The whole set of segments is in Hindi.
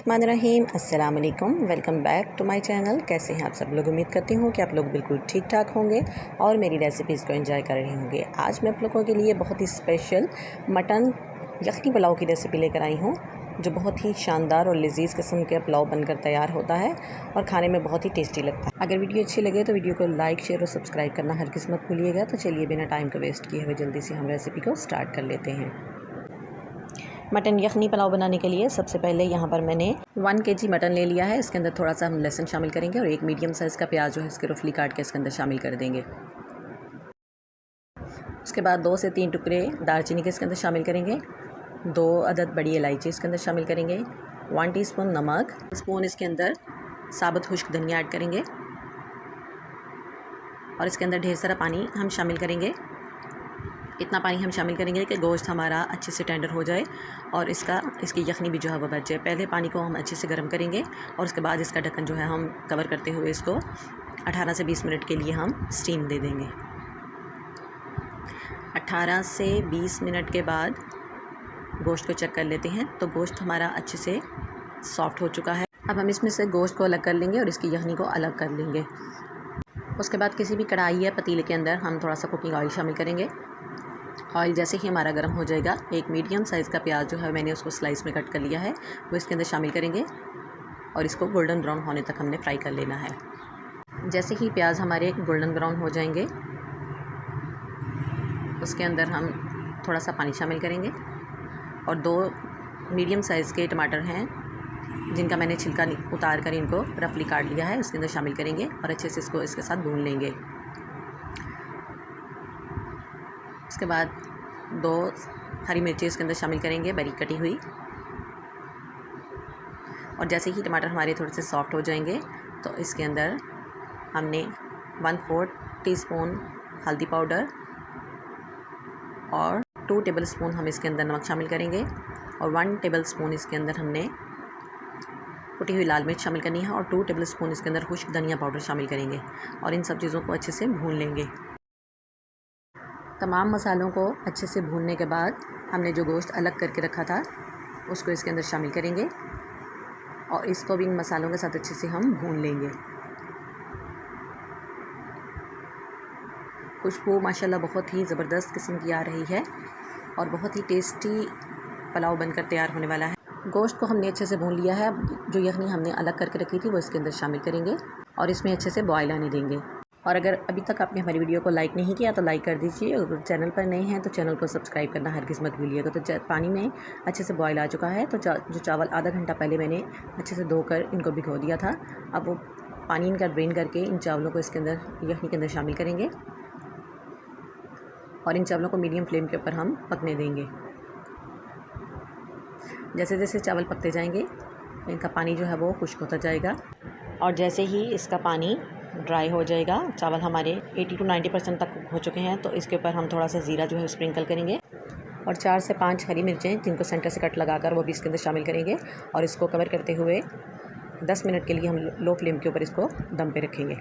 बिस्मिल्लाहिर्रहमानिर्रहीम। अस्सलाम वालेकुम, welcome back to my channel. कैसे हैं आप सब लोग? उम्मीद करती हूँ कि आप लोग बिल्कुल ठीक ठाक होंगे और मेरी रेसिपीज़ को एंजॉय कर रहे होंगे। आज मैं आप लोगों के लिए बहुत ही स्पेशल मटन यखनी पुलाव की रेसिपी लेकर आई हूँ, जो बहुत ही शानदार और लजीज़ किस्म के पुलाव बनकर तैयार होता है और खाने में बहुत ही टेस्टी लगता है। अगर वीडियो अच्छी लगे तो वीडियो को लाइक, शेयर और सब्सक्राइब करना हर किस्म मत भूलिएगा। तो चलिए बिना टाइम को वेस्ट किए हुए जल्दी से हम रेसिपी को स्टार्ट कर लेते हैं। मटन यखनी पुलाव बनाने के लिए सबसे पहले यहाँ पर मैंने 1 kg मटन ले लिया है। इसके अंदर थोड़ा सा हम लहसुन शामिल करेंगे और एक मीडियम साइज़ का प्याज जो है इसके रफली काट के इसके अंदर शामिल कर देंगे। उसके बाद 2 से 3 टुकड़े दालचीनी के इसके अंदर शामिल करेंगे। 2 अदद बड़ी इलायची इसके अंदर शामिल करेंगे। 1 टीस्पून नमक, स्पून इसके अंदर साबुत खुश्क धनिया ऐड करेंगे और इसके अंदर ढेर सारा पानी हम शामिल करेंगे। इतना पानी हम शामिल करेंगे कि गोश्त हमारा अच्छे से टेंडर हो जाए और इसकी यखनी भी जो है वो बच जाए। पहले पानी को हम अच्छे से गर्म करेंगे और उसके बाद इसका ढक्कन जो है हम कवर करते हुए इसको 18 से 20 मिनट के लिए हम स्टीम दे देंगे। 18 से 20 मिनट के बाद गोश्त को चेक कर लेते हैं तो गोश्त हमारा अच्छे से सॉफ्ट हो चुका है। अब हम इसमें से गोश्त को अलग कर लेंगे और इसकी यखनी को अलग कर लेंगे। उसके बाद किसी भी कढ़ाई या पतीले के अंदर हम थोड़ा सा कुकिंग ऑयल शामिल करेंगे। ऑयल जैसे ही हमारा गर्म हो जाएगा, एक मीडियम साइज़ का प्याज जो है मैंने उसको स्लाइस में कट कर लिया है वो इसके अंदर शामिल करेंगे और इसको गोल्डन ब्राउन होने तक हमने फ्राई कर लेना है। जैसे ही प्याज हमारे गोल्डन ब्राउन हो जाएंगे उसके अंदर हम थोड़ा सा पानी शामिल करेंगे और 2 मीडियम साइज़ के टमाटर हैं जिनका मैंने छिलका उतार कर इनको रफली काट लिया है, उसके अंदर शामिल करेंगे और अच्छे से इसको इसके साथ भून लेंगे। उसके बाद 2 हरी मिर्ची इसके अंदर शामिल करेंगे बारीक कटी हुई और जैसे ही टमाटर हमारे थोड़े से सॉफ्ट हो जाएंगे तो इसके अंदर हमने 1/4 टीस्पून हल्दी पाउडर और 2 टेबलस्पून हम इसके अंदर नमक शामिल करेंगे और 1 टेबलस्पून इसके अंदर हमने कुटी हुई लाल मिर्च शामिल करनी है और 2 टेबलस्पून इसके अंदर खुश्क धनिया पाउडर शामिल करेंगे और इन सब चीज़ों को अच्छे से भून लेंगे। तमाम मसालों को अच्छे से भूनने के बाद हमने जो गोश्त अलग करके रखा था उसको इसके अंदर शामिल करेंगे और इसको भी इन मसालों के साथ अच्छे से हम भून लेंगे। खुशबू माशाल्लाह बहुत ही ज़बरदस्त किस्म की आ रही है और बहुत ही टेस्टी पुलाव बनकर तैयार होने वाला है। गोश्त को हमने अच्छे से भून लिया है। जो यखनी हमने अलग करके रखी थी वो इसके अंदर शामिल करेंगे और इसमें अच्छे से बॉयल आने देंगे। और अगर अभी तक आपने हमारी वीडियो को लाइक नहीं किया तो लाइक कर दीजिए। अगर चैनल पर नए हैं तो चैनल को सब्सक्राइब करना हरगिज़ मत भूलिएगा। तो पानी में अच्छे से बॉयल आ चुका है। तो जो चावल आधा घंटा पहले मैंने अच्छे से धोकर इनको भिगो दिया था, अब वो पानी इनका ड्रेन करके इन चावलों को इसके अंदर यखनी के अंदर शामिल करेंगे और इन चावलों को मीडियम फ्लेम के ऊपर हम पकने देंगे। जैसे जैसे चावल पकते जाएंगे इनका पानी जो है वो खुश्क होता जाएगा और जैसे ही इसका पानी ड्राई हो जाएगा, चावल हमारे 80 से 90% तक हो चुके हैं, तो इसके ऊपर हम थोड़ा सा ज़ीरा जो है स्प्रिंकल करेंगे और 4 से 5 हरी मिर्चें जिनको सेंटर से कट लगाकर वो भी इसके अंदर शामिल करेंगे और इसको कवर करते हुए 10 मिनट के लिए हम लो फ्लेम के ऊपर इसको दम पे रखेंगे।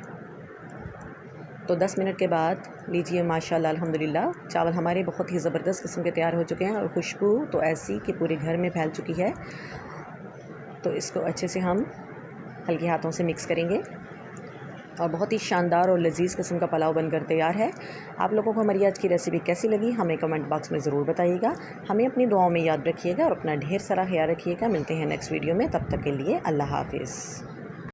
तो 10 मिनट के बाद लीजिए माशाल्लाह अल्हम्दुलिल्लाह चावल हमारे बहुत ही ज़बरदस्त किस्म के तैयार हो चुके हैं और खुशबू तो ऐसी कि पूरे घर में फैल चुकी है। तो इसको अच्छे से हम हल्के हाथों से मिक्स करेंगे और बहुत ही शानदार और लजीज़ किस्म का पुलाव बनकर तैयार है। आप लोगों को हमारी आज की रेसिपी कैसी लगी हमें कमेंट बॉक्स में ज़रूर बताइएगा। हमें अपनी दुआओं में याद रखिएगा और अपना ढेर सारा ख्याल रखिएगा। मिलते हैं नेक्स्ट वीडियो में, तब तक के लिए अल्लाह हाफ़िज़।